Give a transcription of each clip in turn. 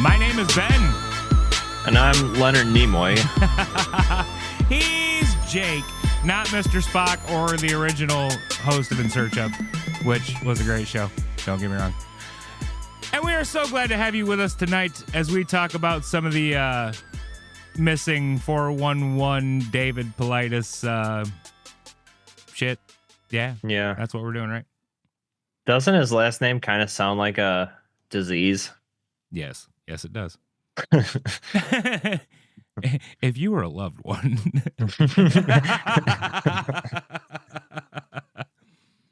My name is Ben. And I'm Leonard Nimoy. He's Jake, not Mr. Spock or the original host of In Search Of, which was a great show. Don't get me wrong. And we are so glad to have you with us tonight as we talk about some of the missing 411 David Paulides shit. Yeah. That's what we're doing, right? Doesn't his last name kind of sound like a disease? Yes, it does. If you were a loved one.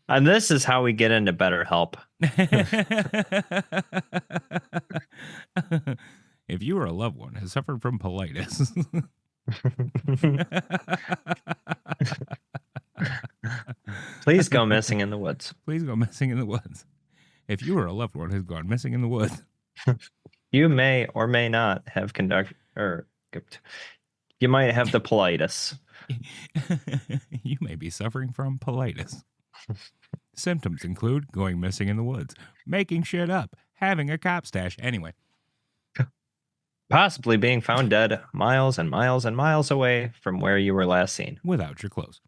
And this is how we get into BetterHelp. If you were a loved one who suffered from paulitis. Please go missing in the woods. Please go missing in the woods. If you were a loved one who's gone missing in the woods. You may or may not have you might have the paulitis. You may be suffering from paulitis. Symptoms include going missing in the woods, making shit up, having a cop stash. Anyway. Possibly being found dead miles and miles and miles away from where you were last seen. Without your clothes.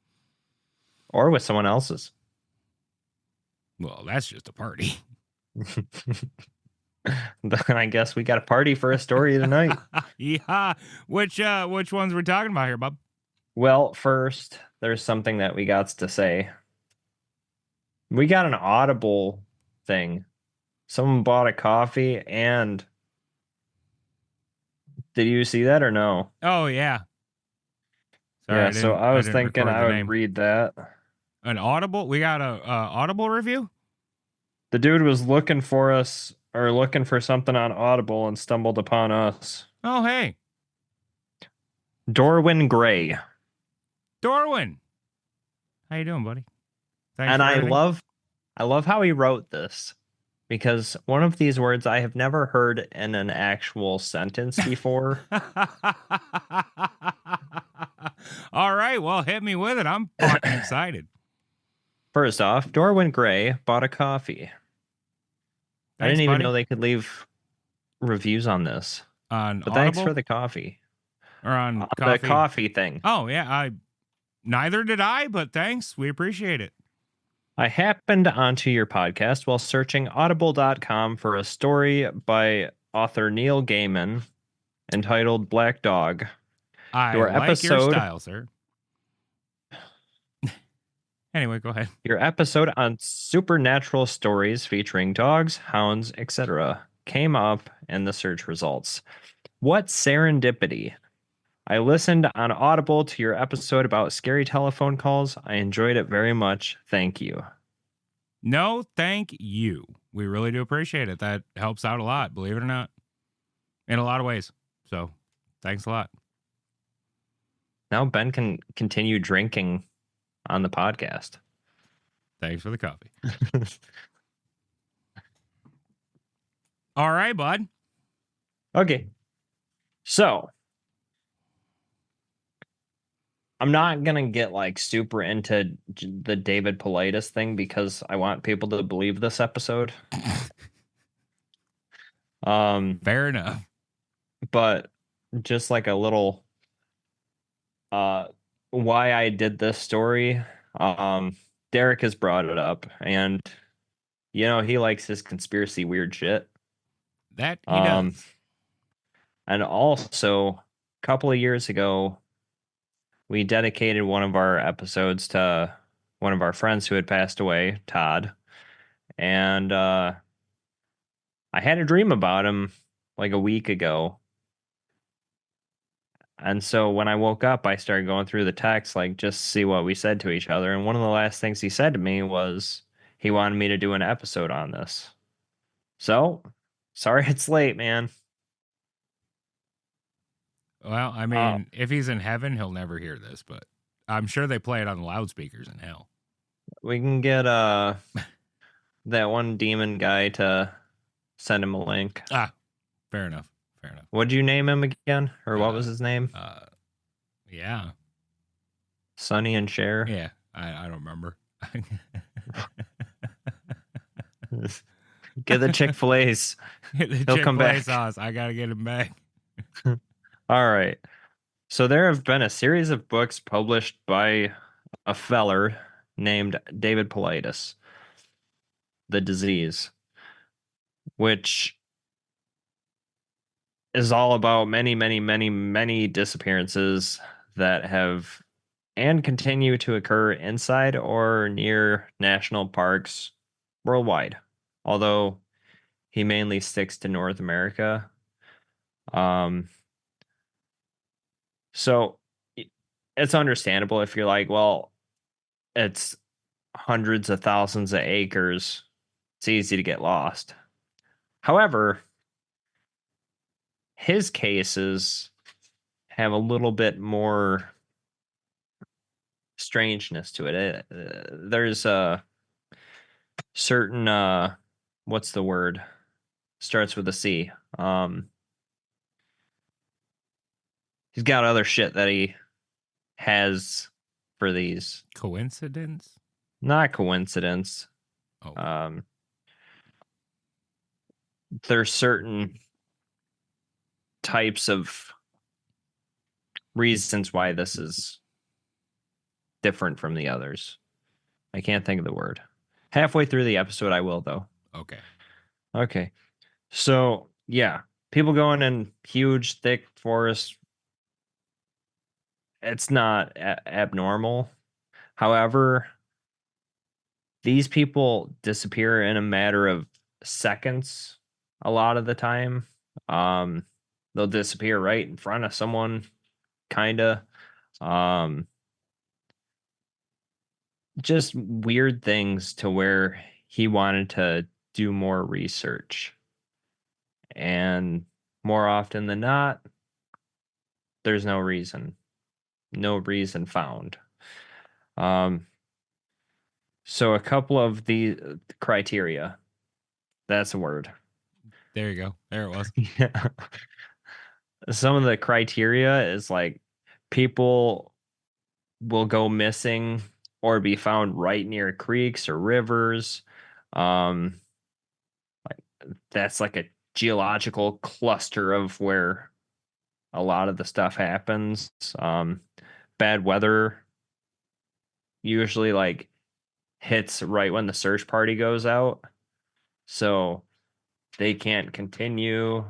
Or with someone else's. Well, that's just a party. Then I guess we got a party for a story tonight. Yeah. Which ones we're talking about here, Bob? Well, first, there's something that we got to say. We got an Audible thing. Someone bought a coffee and... Did you see that or no? Oh, yeah. Sorry, yeah, so I was thinking I would name. read that. An Audible? We got a Audible review? The dude was looking for something on Audible and stumbled upon us. Oh, hey. Dorwin Gray. Dorwin. How you doing, buddy? Thanks and I love how he wrote this. Because one of these words I have never heard in an actual sentence before. All right, well, hit me with it. I'm fucking excited. First off, Dorwin Gray bought a coffee. I didn't even know they could leave reviews on this. On but Audible? Thanks for the coffee. Or on coffee? The coffee thing. Oh, yeah. Neither did I, but thanks. We appreciate it. I happened onto your podcast while searching audible.com for a story by author Neil Gaiman entitled Black Dog. Your style, sir. Anyway, go ahead. Your episode on supernatural stories featuring dogs, hounds, etc. came up in the search results. What serendipity. I listened on Audible to your episode about scary telephone calls. I enjoyed it very much. Thank you. No, thank you. We really do appreciate it. That helps out a lot, believe it or not. In a lot of ways. So, thanks a lot. Now Ben can continue drinking on the podcast. Thanks for the coffee. All right, bud. Okay. So, I'm not going to get like super into the David Paulides thing because I want people to believe this episode. Fair enough. But just like a little why I did this story. Derek has brought it up and he likes his conspiracy weird shit. That he does. And also a couple of years ago we dedicated one of our episodes to one of our friends who had passed away, Todd. And I had a dream about him like a week ago. And so when I woke up, I started going through the text, like just see what we said to each other. And one of the last things he said to me was he wanted me to do an episode on this. So, sorry it's late, man. Well, I mean, if he's in heaven, he'll never hear this, but I'm sure they play it on the loudspeakers in hell. We can get that one demon guy to send him a link. Fair enough. What'd you name him again? Or what was his name? Yeah. Sonny and Cher? Yeah, I don't remember. Get the Chick-fil-A's. The He'll come Chick-fil-A back. sauce. I gotta get him back. All right. So there have been a series of books published by a feller named David Paulides, The Disease, which is all about many, many, many, many disappearances that have and continue to occur inside or near national parks worldwide. Although he mainly sticks to North America. Um, so it's understandable if you're like, well, it's hundreds of thousands of acres. It's easy to get lost. However, his cases have a little bit more strangeness to it. There's a certain what's the word? Starts with a C. He's got other shit that he has for these. Coincidence? Not coincidence. Oh. There's certain types of reasons why this is different from the others. I can't think of the word. Halfway through the episode, I will, though. Okay. Okay. So, yeah, people going in huge, thick forests, it's not abnormal. However, these people disappear in a matter of seconds a lot of the time. They'll disappear right in front of someone, kind of. Just weird things to where he wanted to do more research. And more often than not, there's no reason found. So a couple of the criteria, that's a word. There you go. There it was. Yeah. Some of the criteria is like people will go missing or be found right near creeks or rivers. Like that's like a geological cluster of where a lot of the stuff happens. Bad weather usually like hits right when the search party goes out, so they can't continue.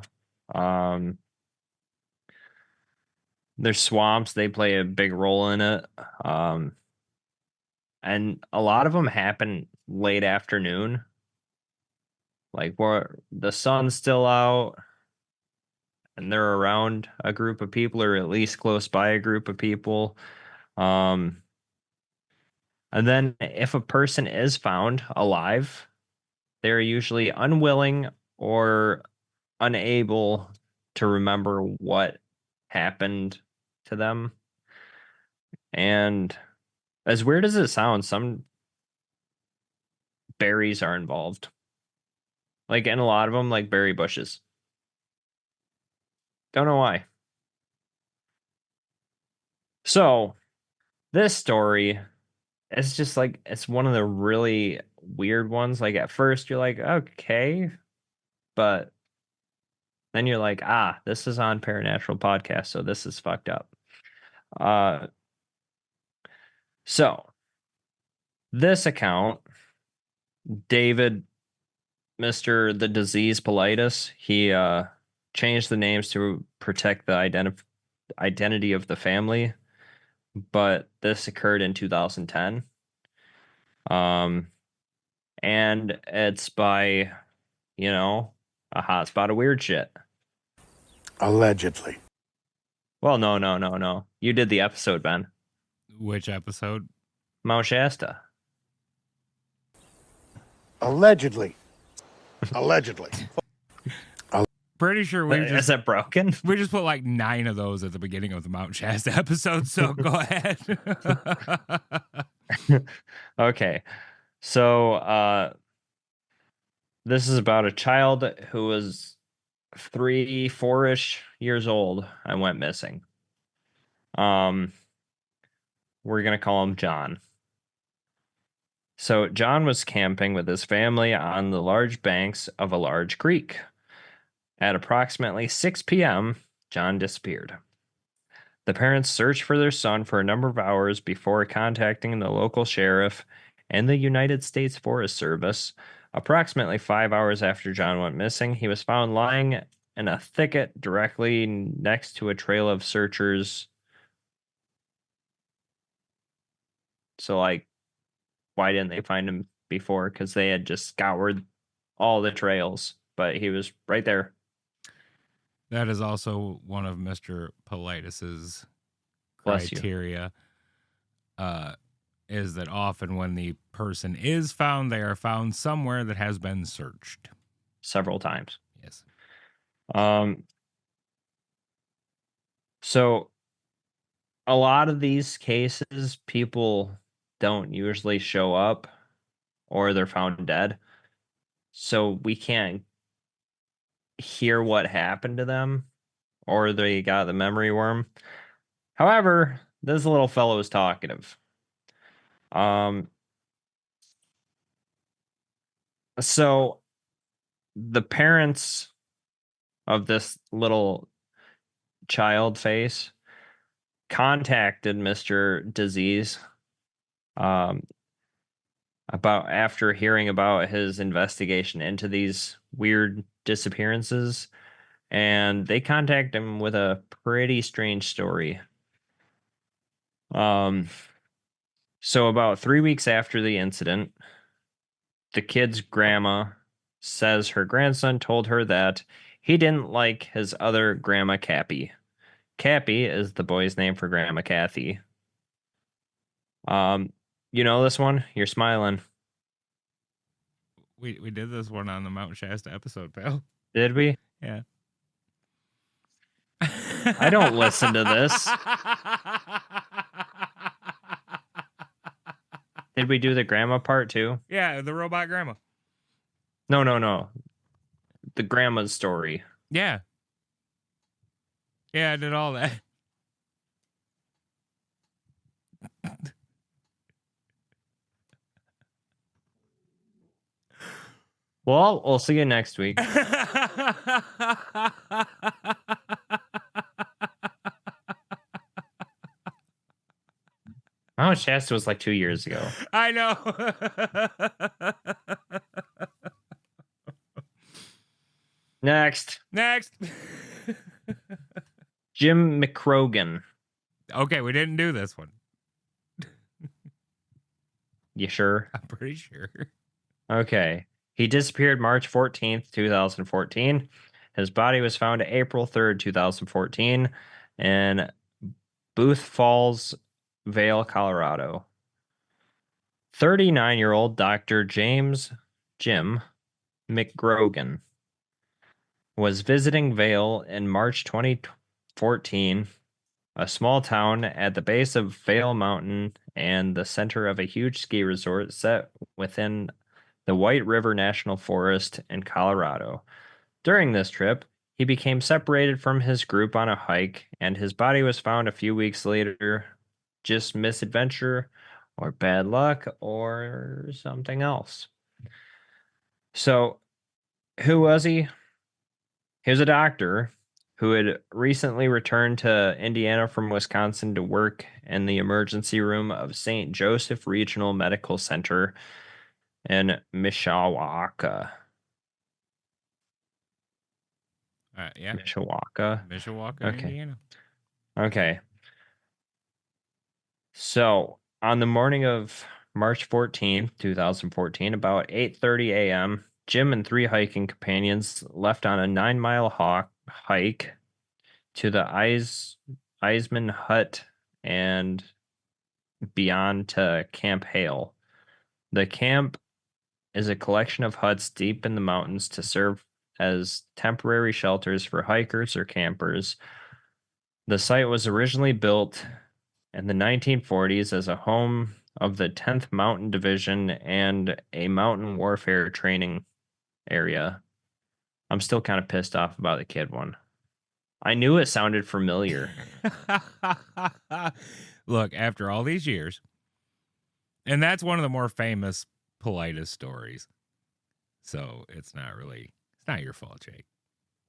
There's swamps, they play a big role in it. And a lot of them happen late afternoon, like where the sun's still out and they're around a group of people or at least close by a group of people. And then if a person is found alive, they're usually unwilling or unable to remember what happened to them. And as weird as it sounds, some berries are involved. Like in a lot of them, like berry bushes. Don't know why. So this story is just like, it's one of the really weird ones. Like at first you're like, okay, but then you're like, this is on Paranatural Podcast, so this is fucked up. So this account, David, Mr. The Disease Paulides, he changed the names to protect the identity of the family, but this occurred in 2010. And it's by, a hotspot of weird shit. Allegedly. Well, no. You did the episode, Ben. Which episode? Mount Shasta. Allegedly. Allegedly. Pretty sure Is that broken? we just put like 9 of those at the beginning of the Mount Shasta episode, so go ahead. Okay. So this is about a child who was 3, 4-ish years old and went missing. We're gonna call him John. So John was camping with his family on the large banks of a large creek. At approximately 6 p.m., John disappeared. The parents searched for their son for a number of hours before contacting the local sheriff and the United States Forest Service. Approximately 5 hours after John went missing, he was found lying in a thicket directly next to a trail of searchers. So, like, why didn't they find him before? Because they had just scoured all the trails, but he was right there. That is also one of Mr. Politis's Bless you. criteria. Is that often when the person is found, they are found somewhere that has been searched. Several times. Yes. So a lot of these cases, people don't usually show up or they're found dead. So we can't hear what happened to them or they got the memory worm. However, this little fellow is talkative. So the parents of this little child face contacted Mr. Disease about after hearing about his investigation into these weird disappearances, and they contacted him with a pretty strange story. So about 3 weeks after the incident, the kid's grandma says her grandson told her that he didn't like his other grandma Cappy. Cappy is the boy's name for Grandma Kathy. You know this one? You're smiling. We did this one on the Mount Shasta episode, pal. Did we? Yeah. I don't listen to this. Did we do the grandma part too? Yeah, the robot grandma. No. The grandma's story. Yeah. Yeah, I did all that. Well, we'll see you next week. Oh, Shasta was like 2 years ago. I know. Next. Jim McCrogan. Okay, we didn't do this one. You sure? I'm pretty sure. Okay. He disappeared March 14th, 2014. His body was found April 3rd, 2014 in Booth Falls, Vale, Colorado. 39-year-old Dr. Jim McGrogan was visiting Vale in March 2014, a small town at the base of Vale Mountain and the center of a huge ski resort set within the White River National Forest in Colorado. During this trip, he became separated from his group on a hike, and his body was found a few weeks later. Just misadventure, or bad luck, or something else. So, who was he? He was a doctor who had recently returned to Indiana from Wisconsin to work in the emergency room of St. Joseph Regional Medical Center in Mishawaka. Yeah. Mishawaka, okay. Indiana. Okay. So, on the morning of March 14th, 2014, about 8:30 a.m., Jim and 3 hiking companions left on a 9-mile hike to the Eisman Hut and beyond to Camp Hale. The camp is a collection of huts deep in the mountains to serve as temporary shelters for hikers or campers. The site was originally built in the 1940s as a home of the 10th Mountain Division and a mountain warfare training area. I'm still kind of pissed off about the kid one. I knew it sounded familiar. Look, after all these years, And that's one of the more famous Politis stories. So it's not your fault, Jake.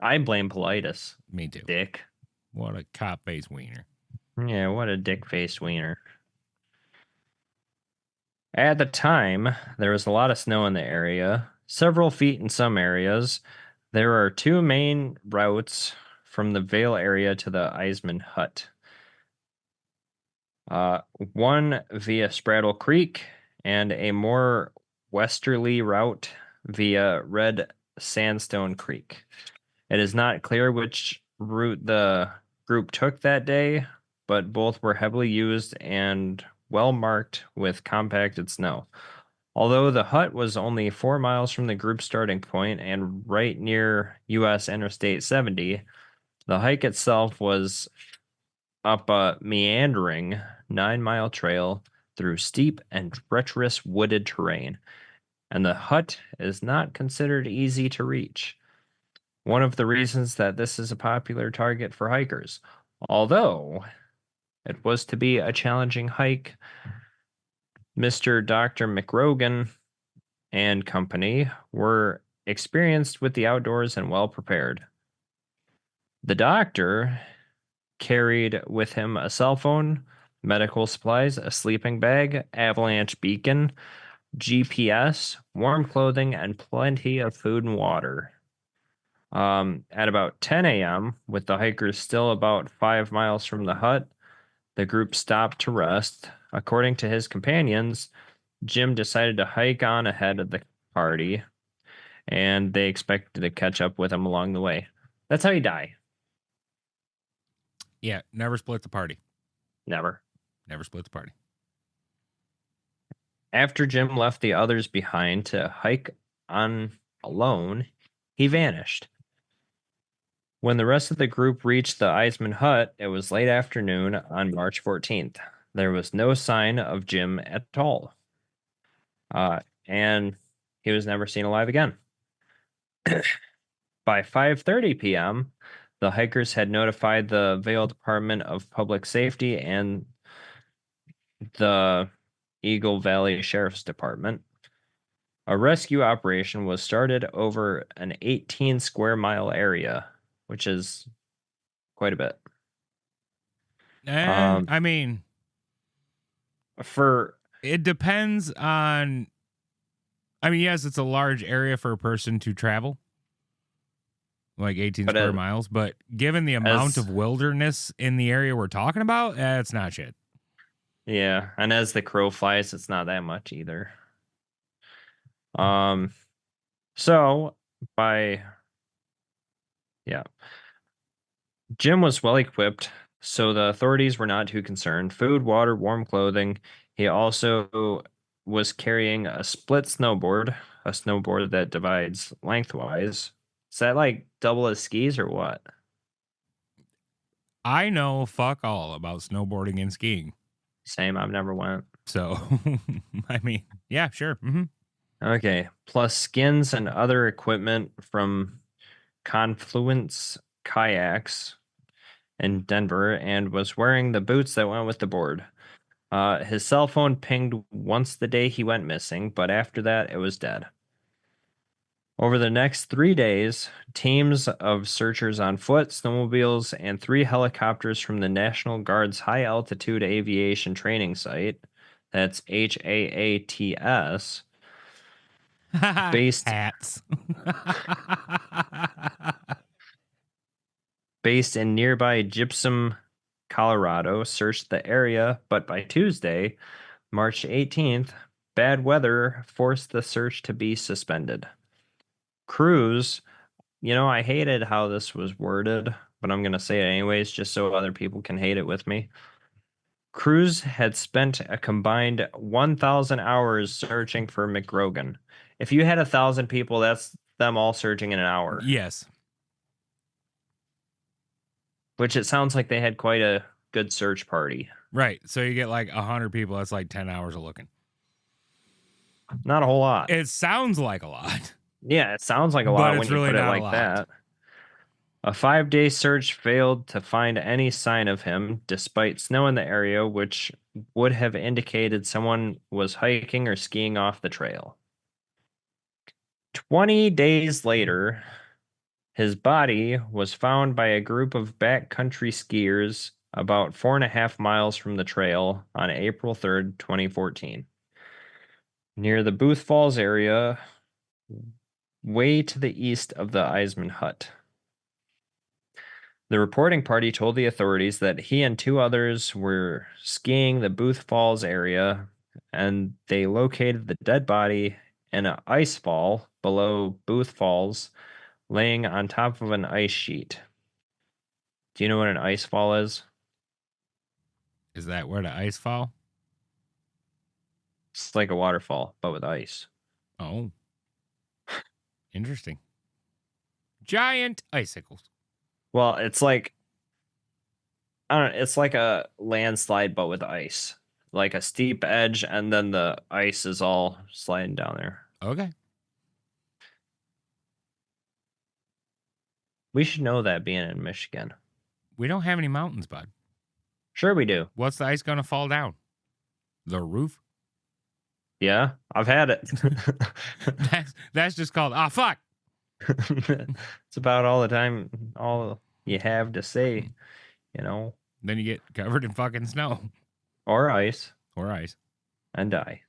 I blame Politis. Me too. Dick. What a cop face wiener. Yeah, what a dick-faced wiener. At the time, there was a lot of snow in the area, several feet in some areas. There are two main routes from the Vale area to the Eisman Hut. One via Spraddle Creek and a more westerly route via Red Sandstone Creek. It is not clear which route the group took that day, but both were heavily used and well marked with compacted snow. Although the hut was only 4 miles from the group's starting point and right near US Interstate 70, the hike itself was up a meandering 9-mile trail through steep and treacherous wooded terrain, and the hut is not considered easy to reach. One of the reasons that this is a popular target for hikers, although it was to be a challenging hike, Mr. Dr. McRogan and company were experienced with the outdoors and well prepared. The doctor carried with him a cell phone, medical supplies, a sleeping bag, avalanche beacon, GPS, warm clothing, and plenty of food and water. At about 10 a.m., with the hikers still about 5 miles from the hut, the group stopped to rest. According to his companions, Jim decided to hike on ahead of the party, and they expected to catch up with him along the way. That's how you die. Yeah, never split the party. Never. Never split the party. After Jim left the others behind to hike on alone, he vanished. When the rest of the group reached the Eisman Hut, it was late afternoon on March 14th. There was no sign of Jim at all. And he was never seen alive again. By 5:30 p.m., the hikers had notified the Vale Department of Public Safety and the Eagle Valley Sheriff's Department. A rescue operation was started over an 18 square mile area, which is quite a bit. I mean, it depends on. I mean, yes, it's a large area for a person to travel, like 18 square miles. But given the amount of wilderness in the area we're talking about, it's not shit. Yeah, and as the crow flies, it's not that much either. Jim was well equipped, so the authorities were not too concerned. Food, water, warm clothing. He also was carrying a split snowboard, a snowboard that divides lengthwise. Is that like double as skis or what? I know fuck all about snowboarding and skiing. Same, I've never went. So, I mean, yeah, sure. Mm-hmm. Okay, plus skins and other equipment from Confluence Kayaks in Denver, and was wearing the boots that went with the board. His cell phone pinged once the day he went missing, but after that, it was dead. Over the next 3 days, teams of searchers on foot, snowmobiles, and 3 helicopters from the National Guard's High Altitude Aviation Training Site, that's HAATS, based hats. based in nearby Gypsum, Colorado, searched the area, but by Tuesday, March 18th, bad weather forced the search to be suspended. Crews, I hated how this was worded, but I'm going to say it anyways, just so other people can hate it with me. Crews had spent a combined 1,000 hours searching for McRogan. If you had 1,000 people, that's them all searching in an hour. Yes. Which it sounds like they had quite a good search party. Right. So you get like 100 people. That's like 10 hours of looking. Not a whole lot. It sounds like a lot. Yeah, it sounds like a lot when you put it like that. A 5-day search failed to find any sign of him, despite snow in the area, which would have indicated someone was hiking or skiing off the trail. 20 days later, his body was found by a group of backcountry skiers about 4.5 miles from the trail on April 3rd, 2014, near the Booth Falls area, way to the east of the Eisman Hut. The reporting party told the authorities that he and two others were skiing the Booth Falls area, and they located the dead body in an ice fall below Booth Falls, laying on top of an ice sheet. Do you know what an ice fall is? Is that where the ice fall? It's like a waterfall, but with ice. Oh. Interesting. Giant icicles. Well, it's like, I don't know, it's like a landslide, but with ice. Like a steep edge, and then the ice is all sliding down there. Okay. We should know that being in Michigan. We don't have any mountains, bud. Sure we do. What's the ice going to fall down? The roof? Yeah, I've had it. That's just called, fuck. It's about all the time, all you have to say, you know, Then you get covered in fucking snow or ice or ice. and die.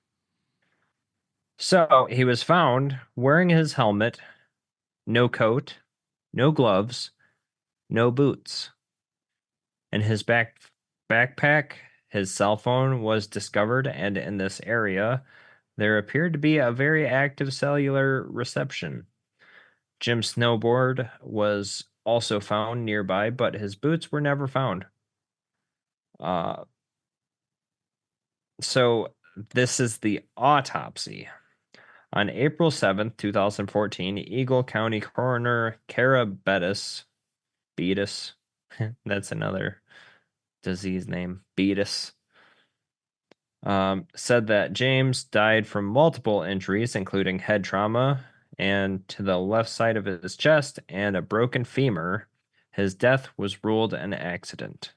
So he was found wearing his helmet, no coat, no gloves, no boots. In his backpack, his cell phone was discovered, and in this area, there appeared to be a very active cellular reception. Jim's snowboard was also found nearby, but his boots were never found. So this is the autopsy. On April 7th, 2014, Eagle County Coroner Kara Bettis, that's another disease name, Bettis, said that James died from multiple injuries, including head trauma and to the left side of his chest and a broken femur. His death was ruled an accident.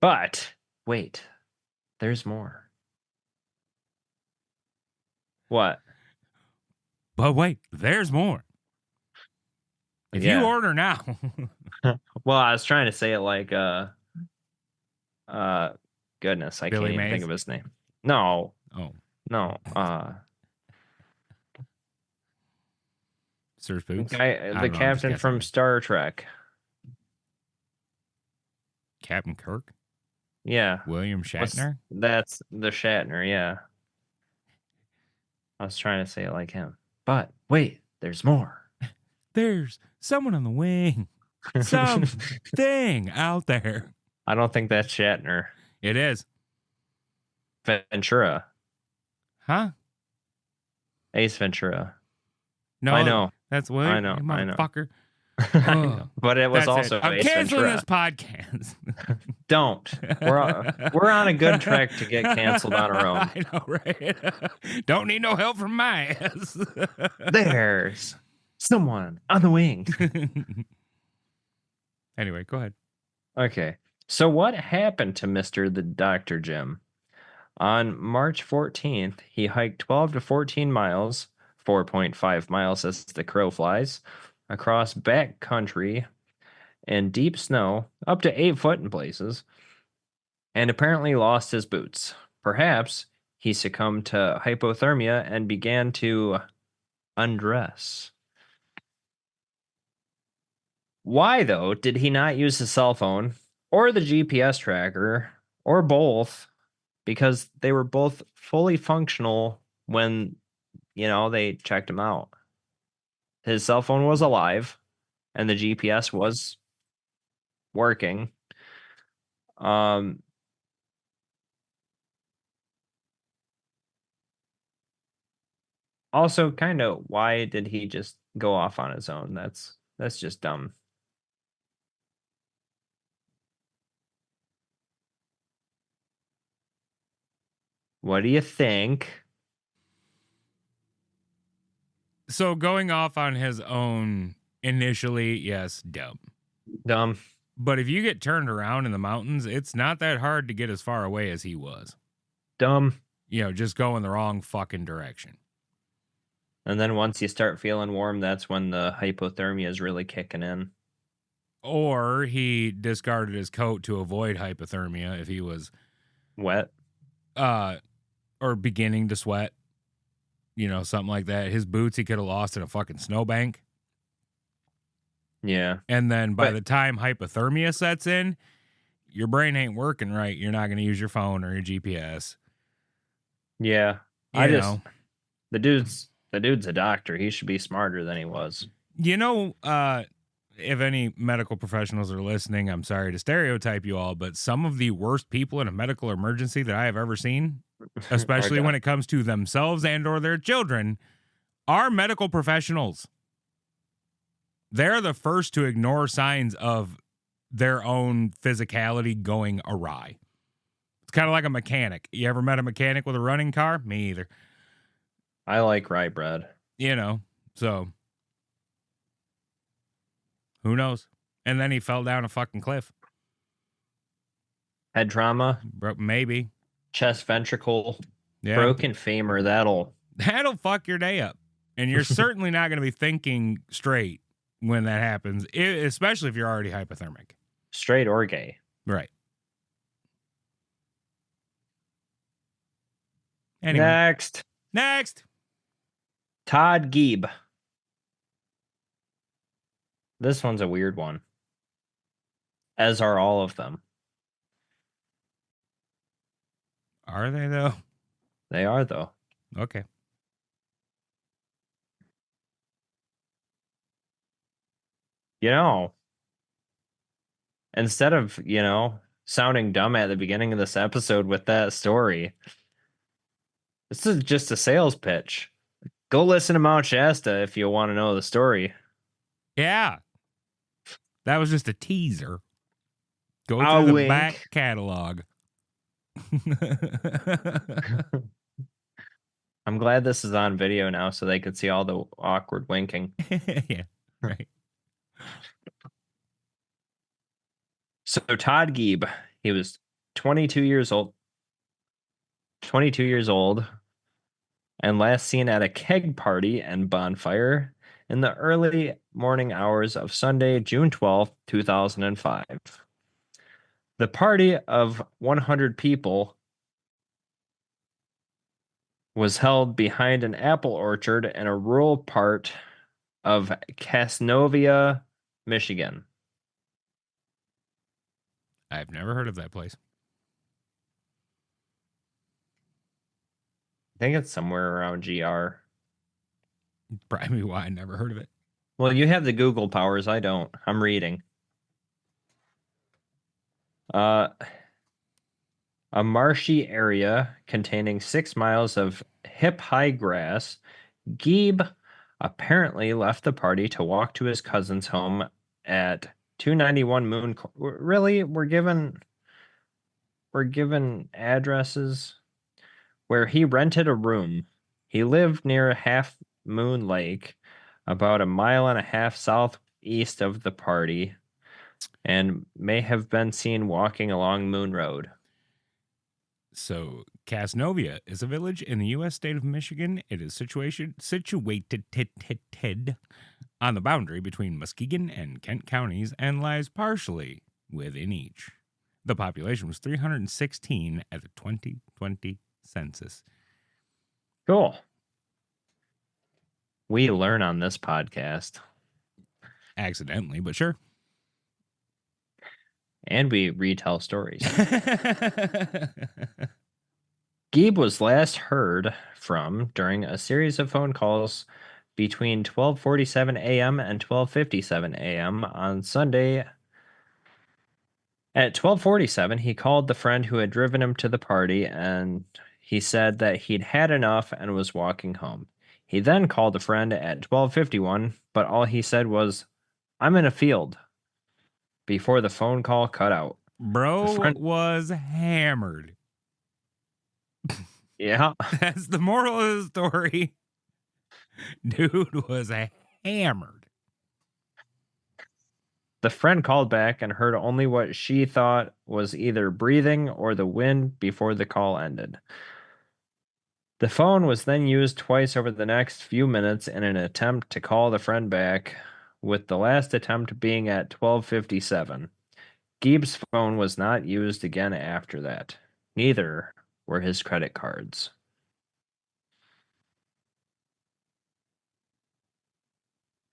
But wait, there's more. What? But wait, there's more. If Yeah. you order now. Well, I was trying to say it like goodness, I Billy can't even Mays? think of his name. No, Oh, no, Sir Spooks. guy, I the don't know, I'm just captain guessing. from Star Trek. Captain Kirk? Yeah, William What's- Shatner? that's the Shatner. Yeah, I was trying to say it like him. But wait, there's more. There's someone on the wing. Something out there. I don't think that's Shatner. It is. Ventura, Huh? Ace Ventura. No, I know, That's William. I know, you I know. motherfucker. I know. But it was That's also it. I'm Ace canceling Ventura. this podcast. Don't. We're on a good track to get canceled on our own. I know, right? Don't need no help from my ass. There's someone on the wing. Anyway, go ahead. Okay. So what happened to Mr. the Dr. Jim? On March 14th, he hiked 12 to 14 miles, 4.5 miles as the crow flies, across back country in deep snow, up to 8 foot in places, and apparently lost his boots. Perhaps he succumbed to hypothermia and began to undress. Why, though, did he not use his cell phone or the GPS tracker or both? Because they were both fully functional when, they checked him out. His cell phone was alive and the GPS was working. Also, kind of, why did he just go off on his own? That's just dumb. What do you think? So going off on his own initially, yes, dumb. Dumb. But if you get turned around in the mountains, it's not that hard to get as far away as he was. Dumb. Just go in the wrong fucking direction. And then once you start feeling warm, that's when the hypothermia is really kicking in. Or he discarded his coat to avoid hypothermia if he was Wet. Or beginning to sweat. Something like that. His boots he could have lost in a fucking snowbank. Yeah. And then by the time hypothermia sets in, your brain ain't working right. You're not going to use your phone or your GPS. Yeah. The the dude's a doctor. He should be smarter than he was. If any medical professionals are listening, I'm sorry to stereotype you all, but some of the worst people in a medical emergency that I have ever seen, especially when it comes to themselves and or their children, are medical professionals. They're the first to ignore signs of their own physicality going awry. It's kind of like a mechanic. You ever met a mechanic with a running car? Me either. I like rye bread. So who knows? And then he fell down a fucking cliff. Head trauma. Maybe. Chest ventricle. Yeah. Broken femur. That'll fuck your day up. And you're certainly not going to be thinking straight when that happens, especially if you're already hypothermic. Straight or gay. Right. Anyway. Next. Todd Geeb. This one's a weird one. As are all of them. Are they, though? They are, though. Okay. Instead of, sounding dumb at the beginning of this episode with that story, this is just a sales pitch. Go listen to Mount Shasta if you want to know the story. Yeah. That was just a teaser. Go through the back catalog. I'm glad this is on video now so they could see all the awkward winking. Yeah, right. So Todd Geeb, he was 22 years old. 22 years old and last seen at a keg party and bonfire in the early morning hours of Sunday, June 12th, 2005. The party of 100 people was held behind an apple orchard in a rural part of Casnovia, Michigan. I've never heard of that place. I think it's somewhere around GR. Probably why I never heard of it. Well, you have the Google powers. I don't. I'm reading. A marshy area containing 6 miles of hip-high grass. Geeb apparently left the party to walk to his cousin's home at 291 Moon. Really? We're given addresses where he rented a room. He lived near Half Moon Lake, about 1.5 miles southeast of the party, and may have been seen walking along Moon Road. So, Casnovia is a village in the U.S. state of Michigan. It is situated on the boundary between Muskegon and Kent counties and lies partially within each. The population was 316 at the 2020 census. Cool. We learn on this podcast. Accidentally, but sure. And we retell stories. Geeb was last heard from during a series of phone calls between 12:47 a.m. and 12:57 a.m. on Sunday. At 12:47, he called the friend who had driven him to the party, and he said that he'd had enough and was walking home. He then called a friend at 12:51, but all he said was, "I'm in a field," before the phone call cut out. Bro was hammered. Yeah. That's the moral of the story. Dude was hammered. the friend called back and heard only what she thought was either breathing or the wind before the call ended. The phone was then used twice over the next few minutes in an attempt to call the friend back, with the last attempt being at 12:57. Gieb's phone was not used again after that. Neither were his credit cards.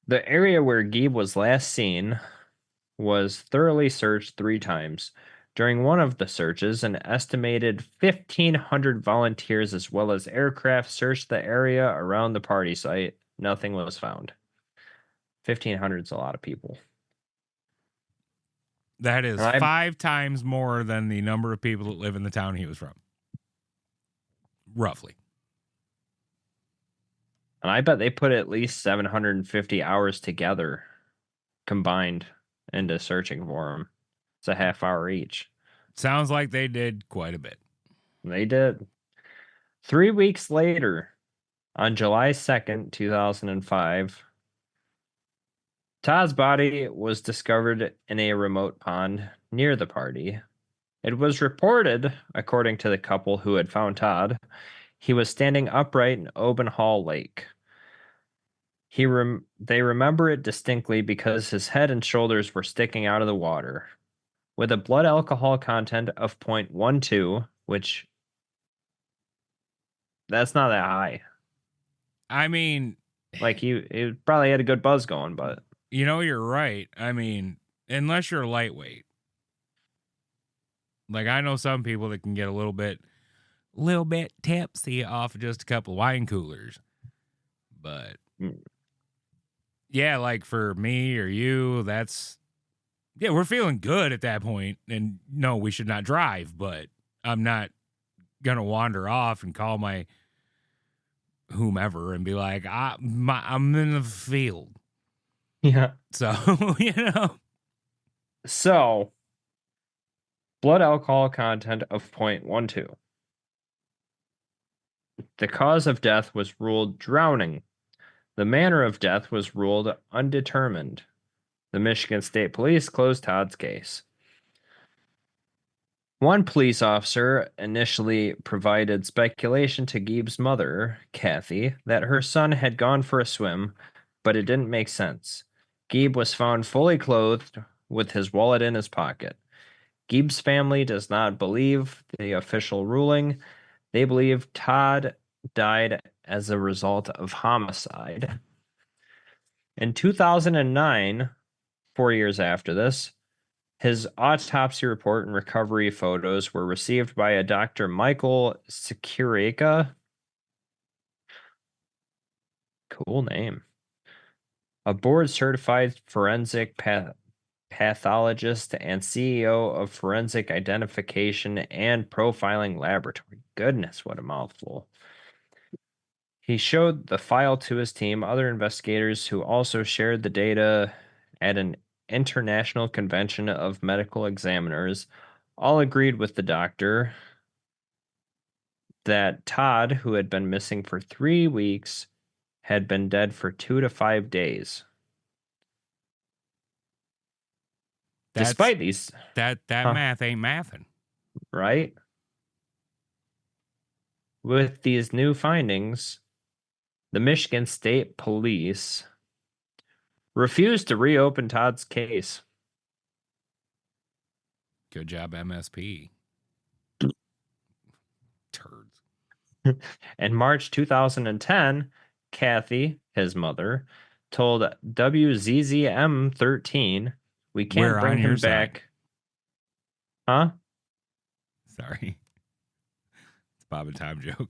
The area where Gieb was last seen was thoroughly searched 3 times. During one of the searches, an estimated 1,500 volunteers as well as aircraft searched the area around the party site. Nothing was found. 1,500 is a lot of people. That is 5 times more than the number of people that live in the town he was from. Roughly. And I bet they put at least 750 hours together combined into searching for him. It's a half hour each. Sounds like they did quite a bit. They did. 3 weeks later, on July 2nd, 2005, Todd's body was discovered in a remote pond near the party. It was reported, according to the couple who had found Todd, he was standing upright in Obenhall Lake. They remember it distinctly because his head and shoulders were sticking out of the water. With a blood alcohol content of 0.12, which that's not that high. I mean, like he probably had a good buzz going, but you know, you're right. I mean, unless you're lightweight. Like I know some people that can get a little bit tipsy off of just a couple wine coolers. But yeah, like for me or you, we're feeling good at that point. And no, we should not drive, but I'm not going to wander off and call my whomever and be like, I'm in the field. Yeah. So, you know. So, blood alcohol content of 0.12. The cause of death was ruled drowning. The manner of death was ruled undetermined. The Michigan State Police closed Todd's case. One police officer initially provided speculation to Gieb's mother, Kathy, that her son had gone for a swim, but it didn't make sense. Gieb was found fully clothed with his wallet in his pocket. Gieb's family does not believe the official ruling. They believe Todd died as a result of homicide. In 2009, 4 years after this, his autopsy report and recovery photos were received by a Dr. Michael Securica. Cool name. A board-certified forensic pathologist and CEO of Forensic Identification and Profiling Laboratory. Goodness, what a mouthful. He showed the file to his team. Other investigators who also shared the data at an international convention of medical examiners all agreed with the doctor that Todd, who had been missing for 3 weeks, had been dead for 2 to 5 days. Despite these... That math ain't mathing. Right? With these new findings, the Michigan State Police refused to reopen Todd's case. Good job, MSP. Turds. In March 2010, Kathy, his mother, told WZZM 13, "We can't bring him back." Huh? Sorry. It's Bob and Tom joke.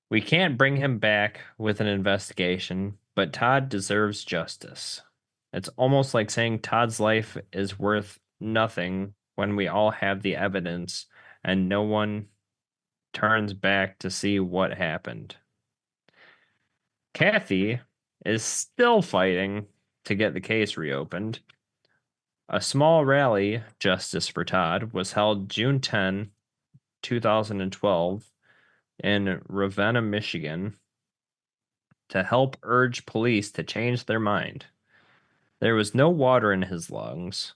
"We can't bring him back with an investigation, but Todd deserves justice." It's almost like saying Todd's life is worth nothing when we all have the evidence and no one turns back to see what happened. Kathy is still fighting to get the case reopened. A small rally, Justice for Todd, was held June 10, 2012 in Ravenna, Michigan, to help urge police to change their mind. There was no water in his lungs.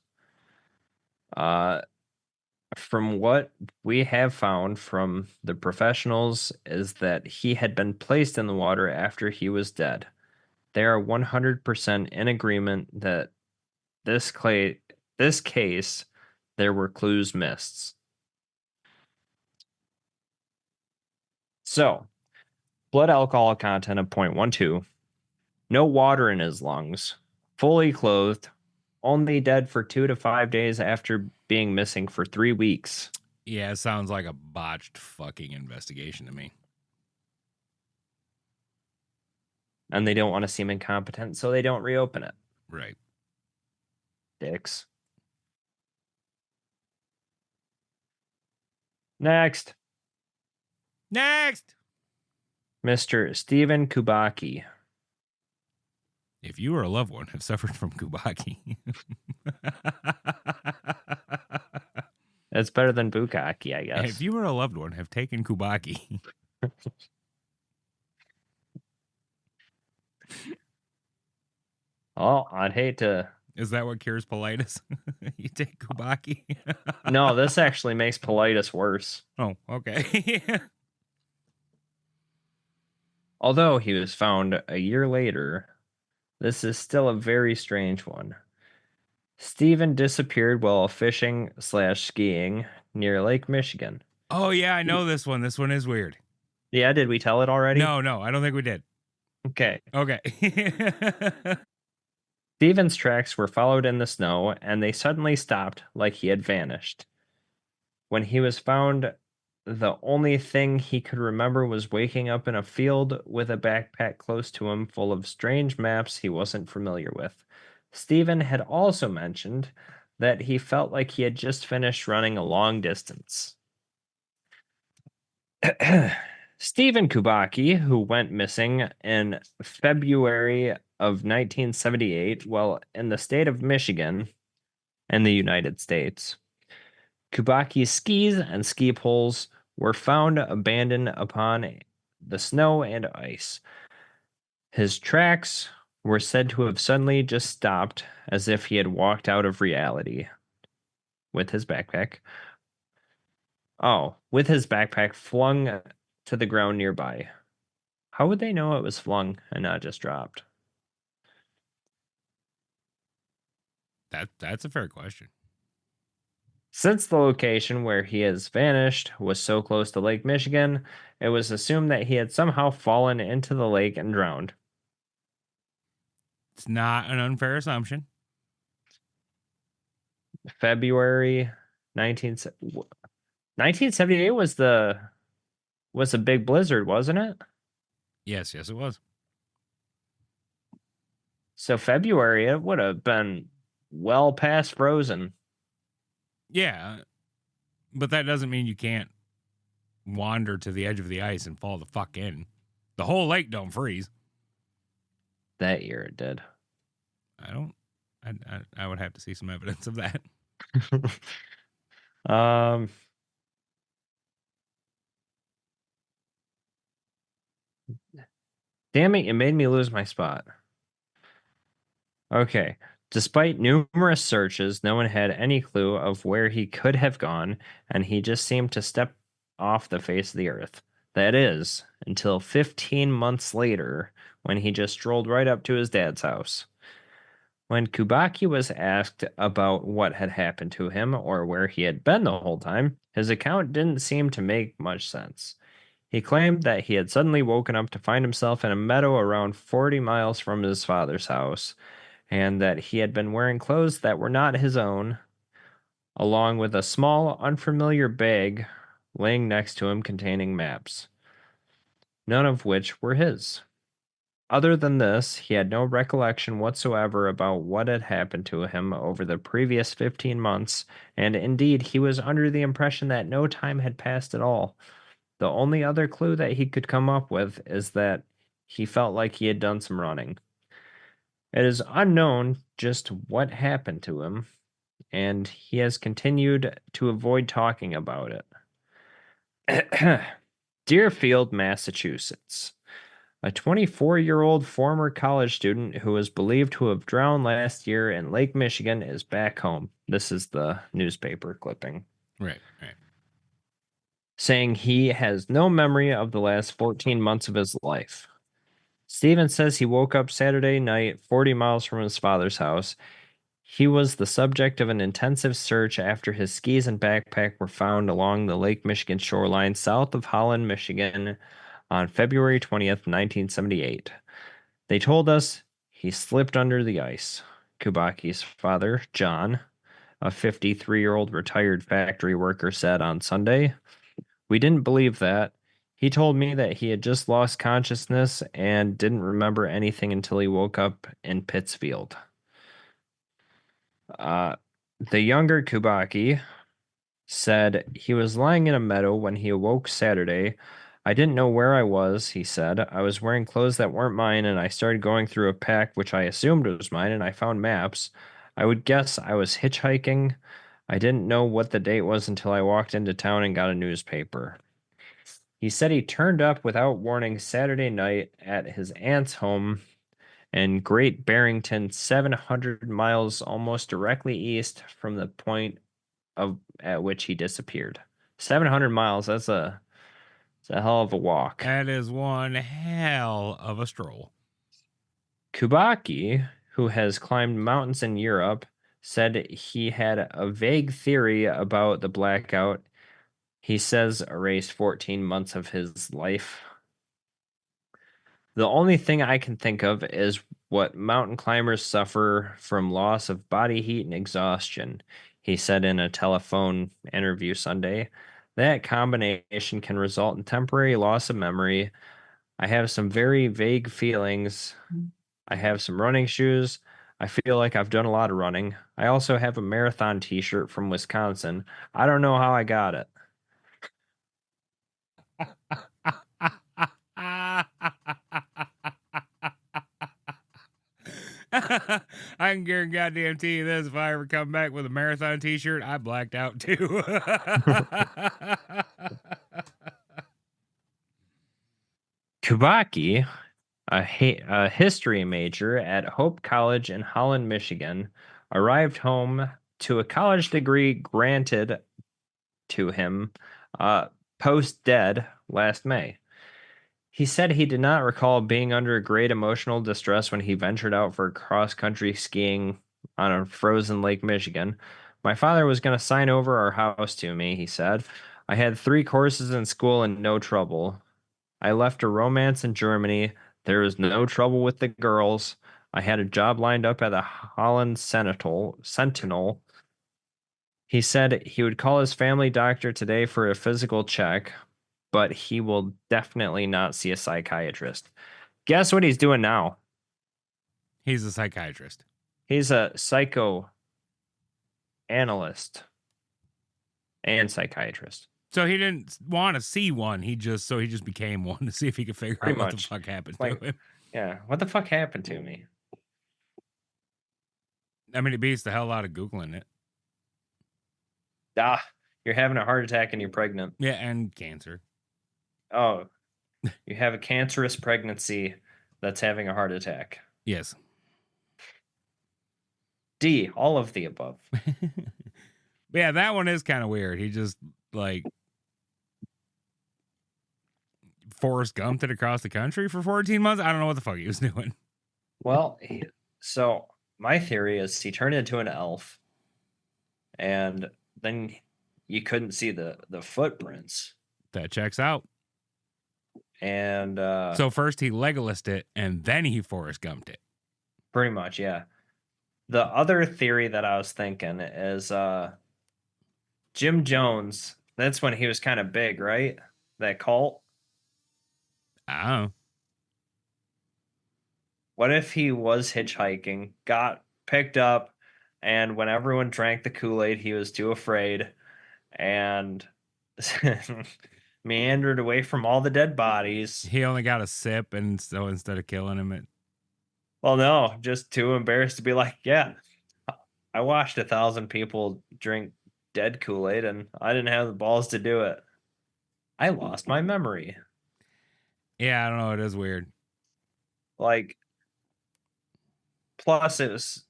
From what we have found from the professionals is that he had been placed in the water after he was dead. They are 100% in agreement that this case, there were clues missed. So, blood alcohol content of 0.12, no water in his lungs, fully clothed, only dead for 2 to 5 days after being missing for 3 weeks. Yeah, it sounds like a botched fucking investigation to me. And they don't want to seem incompetent, so they don't reopen it. Right. Dicks. Next, Mr. Stephen Kubacki. If you or a loved one have suffered from Kubaki, It's better than Bukkake, I guess. if you or a loved one have taken Kubaki, Oh, I'd hate to. is that what cures colitis? You take Kubaki? No, this actually makes colitis worse. Oh, okay. Although he was found a year later, this is still a very strange one. Stephen disappeared while fishing/skiing near Lake Michigan. Oh, yeah, I know this one. This one is weird. Yeah, did we tell it already? No, I don't think we did. Okay. Okay. Stephen's tracks were followed in the snow, and they suddenly stopped like he had vanished. When he was found, the only thing he could remember was waking up in a field with a backpack close to him full of strange maps he wasn't familiar with. Stephen had also mentioned that he felt like he had just finished running a long distance. Stephen Kubacki, who went missing in February of 1978 while in the state of Michigan in the United States. Kubacki's skis and ski poles were found abandoned upon the snow and ice. His tracks were said to have suddenly just stopped as if he had walked out of reality with his backpack. Oh, with his backpack flung to the ground nearby. How would they know it was flung and not just dropped? That's a fair question. Since the location where he has vanished was so close to Lake Michigan, it was assumed that he had somehow fallen into the lake and drowned. It's not an unfair assumption. February 1978 was a big blizzard, wasn't it? Yes, it was. So February, it would have been well past frozen. Yeah, but that doesn't mean you can't wander to the edge of the ice and fall the fuck in. The whole lake don't freeze. That year it did. I would have to see some evidence of that. Damn it, you made me lose my spot. Okay. Despite numerous searches, no one had any clue of where he could have gone, and he just seemed to step off the face of the earth. That is, until 15 months later, when he just strolled right up to his dad's house. When Kubacki was asked about what had happened to him or where he had been the whole time, his account didn't seem to make much sense. He claimed that he had suddenly woken up to find himself in a meadow around 40 miles from his father's house, and that he had been wearing clothes that were not his own, along with a small, unfamiliar bag laying next to him containing maps, none of which were his. Other than this, he had no recollection whatsoever about what had happened to him over the previous 15 months, and indeed, he was under the impression that no time had passed at all. The only other clue that he could come up with is that he felt like he had done some running. It is unknown just what happened to him, and he has continued to avoid talking about it. Deerfield, Massachusetts. A 24-year-old former college student who was believed to have drowned last year in Lake Michigan is back home. This is the newspaper clipping. Right. Saying he has no memory of the last 14 months of his life. Steven says he woke up Saturday night 40 miles from his father's house. He was the subject of an intensive search after his skis and backpack were found along the Lake Michigan shoreline south of Holland, Michigan on February 20th, 1978. They told us he slipped under the ice. Kubaki's father, John, a 53-year-old retired factory worker, said on Sunday. We didn't believe that. He told me that he had just lost consciousness and didn't remember anything until he woke up in Pittsfield. The younger Kubaki said he was lying in a meadow when he awoke Saturday. I didn't know where I was, he said. I was wearing clothes that weren't mine, and I started going through a pack which I assumed was mine, and I found maps. I would guess I was hitchhiking. I didn't know what the date was until I walked into town and got a newspaper. He said he turned up without warning Saturday night at his aunt's home in Great Barrington, 700 miles almost directly east from the point at which he disappeared. 700 miles, it's a hell of a walk. That is one hell of a stroll. Kubaki, who has climbed mountains in Europe, said he had a vague theory about the blackout. He says erased 14 months of his life. The only thing I can think of is what mountain climbers suffer from loss of body heat and exhaustion, he said in a telephone interview Sunday. That combination can result in temporary loss of memory. I have some very vague feelings. I have some running shoes. I feel like I've done a lot of running. I also have a marathon t-shirt from Wisconsin. I don't know how I got it. I can guarantee you this: if I ever come back with a marathon t-shirt, I blacked out too. Kubaki, a history major at Hope College in Holland, Michigan, arrived home to a college degree granted to him post-dead last May. He said he did not recall being under great emotional distress when he ventured out for cross-country skiing on a frozen Lake Michigan. My father was going to sign over our house to me, he said. I had 3 courses in school and no trouble. I left a romance in Germany. There was no trouble with the girls. I had a job lined up at the Holland Sentinel. He said he would call his family doctor today for a physical check, but he will definitely not see a psychiatrist. Guess what he's doing now? He's a psychiatrist. He's a psychoanalyst and psychiatrist. So he didn't want to see one. He just became one to see if he could figure out what the fuck happened to him. Yeah, what the fuck happened to me? I mean, it beats the hell out of Googling it. You're having a heart attack and you're pregnant. Yeah, and cancer. Oh, you have a cancerous pregnancy that's having a heart attack. Yes. D, all of the above. Yeah, that one is kind of weird. He just Forrest Gumped it across the country for 14 months. I don't know what the fuck he was doing. Well, so my theory is he turned into an elf, and then you couldn't see the footprints. That checks out. And so first he Legolased it, and then he Forrest Gumped it. Pretty much, yeah. The other theory that I was thinking is Jim Jones. That's when he was kind of big, right? That cult. Oh. What if he was hitchhiking, got picked up, and when everyone drank the Kool-Aid, he was too afraid and meandered away from all the dead bodies. He only got a sip, and so instead of killing him, well, no, just too embarrassed to be like, yeah, I watched 1,000 people drink dead Kool-Aid, and I didn't have the balls to do it. I lost my memory. Yeah, I don't know. It is weird. Like, plus it was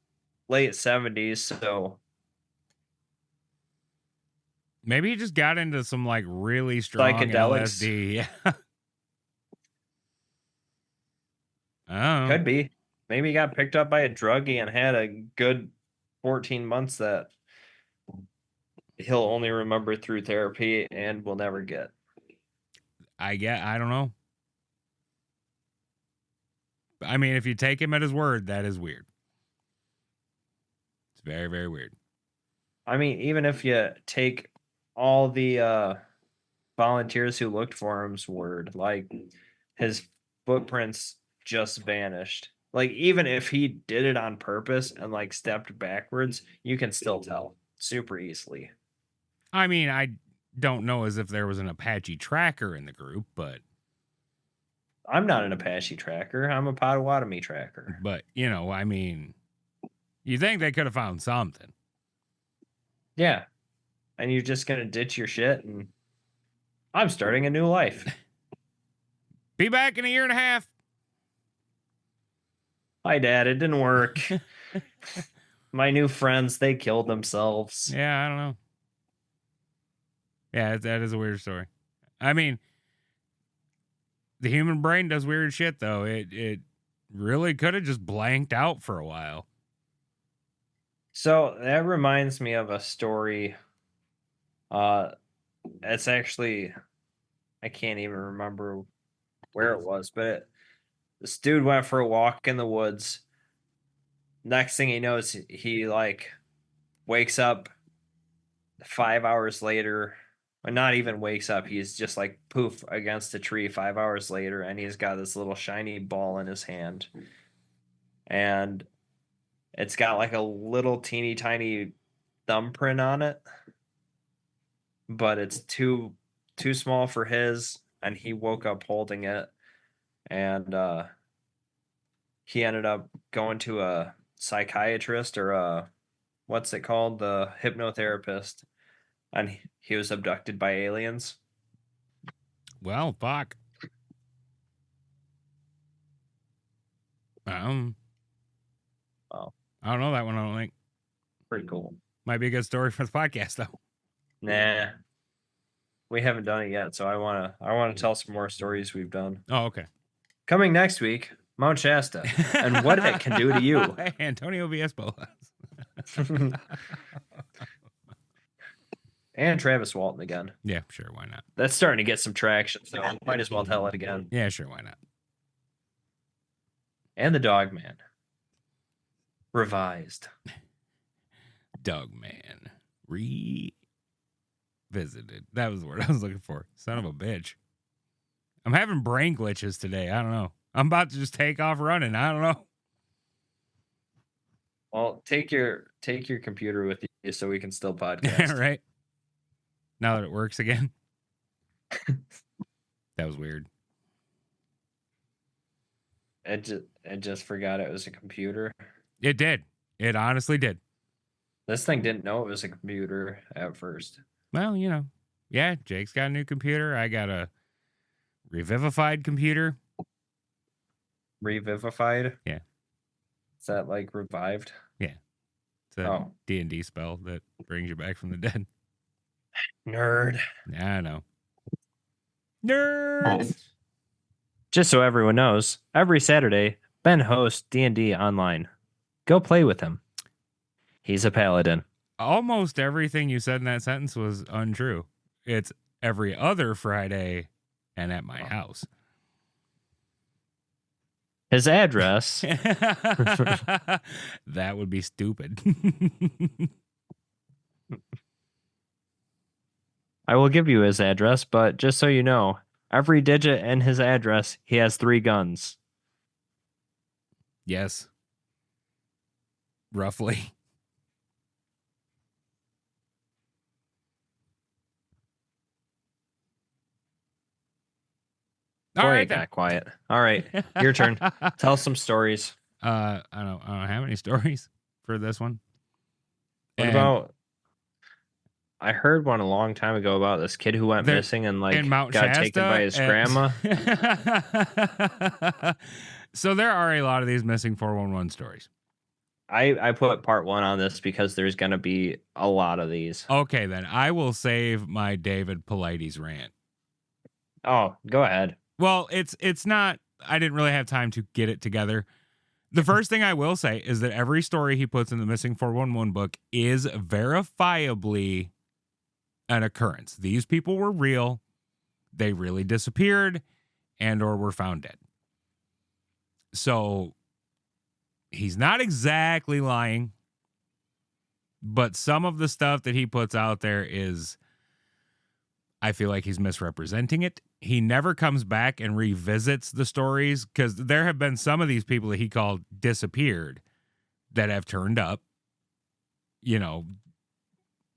late 70s, so Maybe he just got into some like really strong Psychedelics. LSD. Yeah. Oh, could be. Maybe he got picked up by a druggie and had a good 14 months that he'll only remember through therapy and will never get. I don't know. I mean, if you take him at his word, that is weird. It's very, very weird. I mean, even if you take all the volunteers who looked for him's word, like his footprints just vanished. Like, even if he did it on purpose and like stepped backwards, you can still tell super easily. I mean, I don't know as if there was an Apache tracker in the group, but I'm not an Apache tracker. I'm a Potawatomi tracker. you know, I mean, you think they could have found something. Yeah. And you're just going to ditch your shit and I'm starting a new life. Be back in a year and a half. Hi, Dad. It didn't work. My new friends, they killed themselves. Yeah, I don't know. Yeah, that is a weird story. I mean, the human brain does weird shit, though. It really could have just blanked out for a while. So that reminds me of a story. It's actually, I can't even remember where it was, but this dude went for a walk in the woods. Next thing he knows, he like wakes up 5 hours later. Or not even wakes up. He's just like poof against a tree 5 hours later, and he's got this little shiny ball in his hand. And it's got like a little teeny tiny thumbprint on it. But it's too small for his, and he woke up holding it. And he ended up going to a psychiatrist or a what's it called? The hypnotherapist. And he was abducted by aliens. Well, fuck. Oh. I don't know that one, I don't think. Pretty cool. Might be a good story for the podcast, though. Nah. We haven't done it yet, so I wanna tell some more stories we've done. Oh, okay. Coming next week, Mount Shasta and what it can do to you. Antonio Villas-Boas. And Travis Walton again. Yeah, sure, why not? That's starting to get some traction, so might as well tell it again. Yeah, sure, why not? And the Dog Man. Revised. Dog Man. Revisited. That was the word I was looking for. Son of a bitch. I'm having brain glitches today. I don't know. I'm about to just take off running. I don't know. Well, take your computer with you so we can still podcast. Right? Now that it works again. That was weird. It just forgot it was a computer. It did. It honestly did. This thing didn't know it was a computer at first. Well, you know. Yeah, Jake's got a new computer. I got a revivified computer. Revivified? Yeah. Is that like revived? Yeah. It's a D&D spell that brings you back from the dead. Nerd. Yeah, I know. Nerd. Just so everyone knows, every Saturday, Ben hosts D&D online. Go play with him. He's a paladin. Almost everything you said in that sentence was untrue. It's every other Friday and at my house. His address. That would be stupid. I will give you his address, but just so you know, every digit in his address, he has 3 guns. Yes. Roughly. All right, got quiet. All right, your turn. Tell some stories. I don't have any stories for this one. What about? I heard one a long time ago about this kid who went missing and like in Mount got Shasta taken by his grandma. So there are a lot of these missing 411 stories. I put part 1 on this because there's going to be a lot of these. Okay, then I will save my David Paulides rant. Oh, go ahead. Well, it's not, I didn't really have time to get it together. The first thing I will say is that every story he puts in the Missing 411 book is verifiably an occurrence. These people were real. They really disappeared and or were found dead. So he's not exactly lying, but some of the stuff that he puts out there is, I feel like he's misrepresenting it. He never comes back and revisits the stories, because there have been some of these people that he called disappeared that have turned up, you know,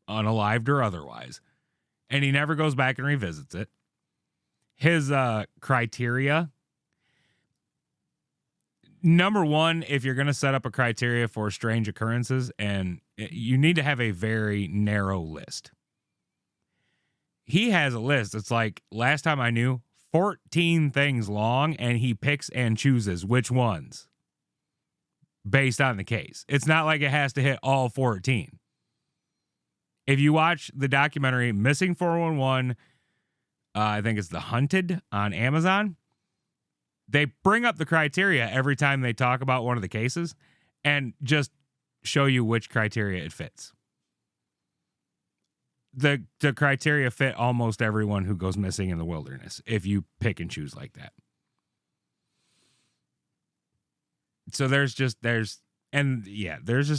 unalived or otherwise. And he never goes back and revisits it. His criteria, number one, if you're going to set up a criteria for strange occurrences, and you need to have a very narrow list. He has a list. It's like, last time I knew, 14 things long, and he picks and chooses which ones based on the case. It's not like it has to hit all 14. If you watch the documentary Missing 411, I think it's The Hunted on Amazon, they bring up the criteria every time they talk about one of the cases and just show you which criteria it fits. The criteria fit almost everyone who goes missing in the wilderness if you pick and choose like that. So there's just a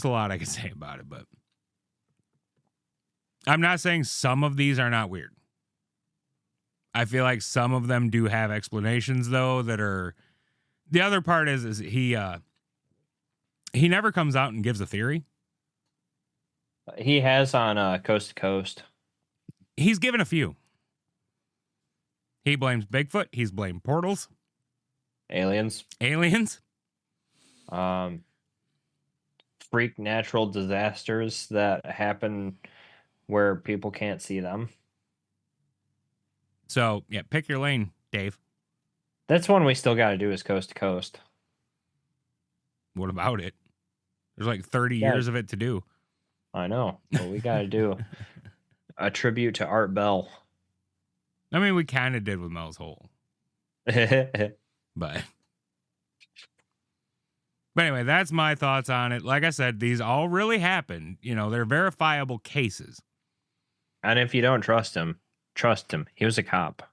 lot I can say about it, but I'm not saying some of these are not weird. I feel like some of them do have explanations, though, that are, the other part is he never comes out and gives a theory. He has on Coast to Coast. He's given a few. He blames Bigfoot. He's blamed portals. Aliens. Freak natural disasters that happen where people can't see them. So, yeah, pick your lane, Dave. That's one we still got to do is Coast to Coast. What about it? There's like 30 years of it to do. I know, but we got to do a tribute to Art Bell. I mean, we kind of did with Mel's Hole. But anyway, that's my thoughts on it. Like I said, these all really happened. You know, they're verifiable cases. And if you don't trust him, trust him. He was a cop.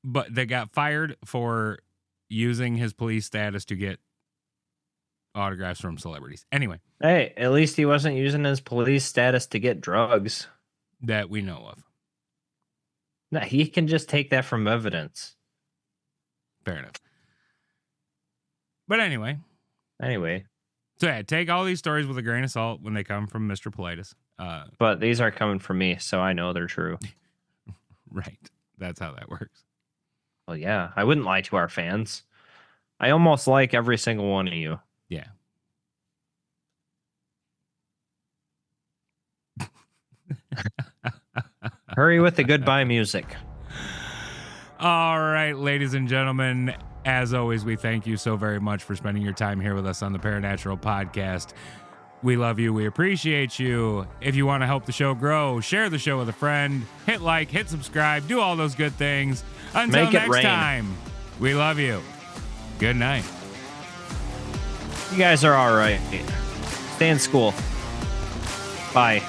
But they got fired for using his police status to get autographs from celebrities. Anyway. Hey, at least he wasn't using his police status to get drugs. That we know of. No, he can just take that from evidence. Fair enough. But anyway. So yeah, take all these stories with a grain of salt when they come from Mr. Paulides. But these are coming from me, so I know they're true. Right. That's how that works. Well, yeah. I wouldn't lie to our fans. I almost like every single one of you. Yeah. Hurry with the goodbye music. All right, ladies and gentlemen, as always, we thank you so very much for spending your time here with us on the Paranatural Podcast. We love you. We appreciate you. If you want to help the show grow, share the show with a friend, hit like, hit subscribe, do all those good things. Until next time, we love you. Good night. You guys are all right. Stay in school. Bye.